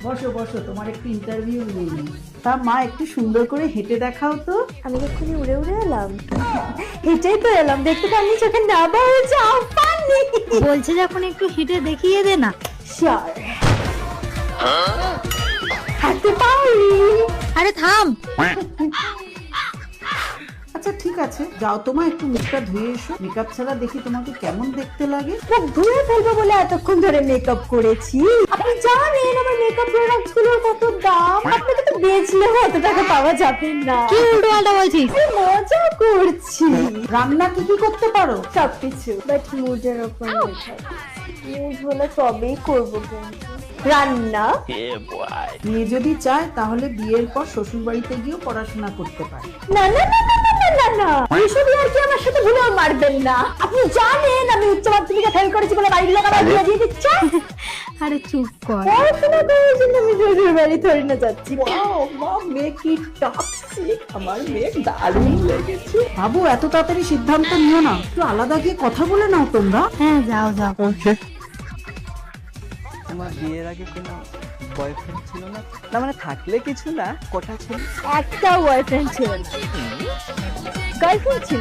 বসো বসো, তোমার একটু ইন্টারভিউ নিয়ে নিই। তা মা, একটু সুন্দর করে হেঁটে দেখাও তো। আমি এক্ষুনি উড়ে উড়ে এলাম, হেঁটেই তো এলাম, দেখতে পাইনি চোখে না হয়েছে আফানি। বলছে যখন একটু হেঁটে দেখিয়ে দে না। শিওর হাঁটতে পারি। আরে থাম। আচ্ছা ঠিক আছে, যাও তোমা, একটু মুখটা ধুয়ে এসো। মেকআপ ছাড়া দেখি তোমাকে কেমন দেখতে লাগে। মুখ ধুয়ে ফেলবো বলে এতক্ষণ ধরে মেকআপ করেছি। আপনি জানেন আমার মেকআপ প্রোডাক্টস গুলোর কত দাম। আপনাকে তো বেচলেও এত টাকা পাওয়া যাবে না। কি উল্টো পাল্টা বলছিস? আমি মজা করছি। রান্না কি কি করতে পারো? সবকিছু, বাট মুডের ওপর নির্ভর। মুড হলে তবেই করবো কিন্তু। রান্না মেয়ে যদি চায় তাহলে বিয়ের পর শ্বশুর বাড়িতে গিয়েও পড়াশোনা করতে পারে। না না না না না না না, এসব আর কি আমার সাথে ভুলেও মারবেন না। আপনি জানেন আমি উচ্চ মাধ্যমিকে ফেল করেছি বলে বাড়ির লোক আমার বিয়ে দিয়ে দিচ্ছে। আরে চুপ কর। পড়াশোনা করার জন্য আমি শ্বশুর বাড়ি ধরে না যাচ্ছি। মা, মেয়ে কি টক্সিক! আমার মেয়ে দারুণ লেগেছে। বাবু, এত তাড়াতাড়ি সিদ্ধান্ত নিও না, একটু আলাদা গিয়ে কথা বলে নাও তোমরা। হ্যাঁ যাও যাও। তোমার বিয়ের আগে কোনো বয়ফ্রেন্ড ছিল না? না মানে থাকলে কিছু না, কটা ছিল? একটা বয়ফ্রেন্ড ছিল না, গার্লফ্রেন্ড ছিল।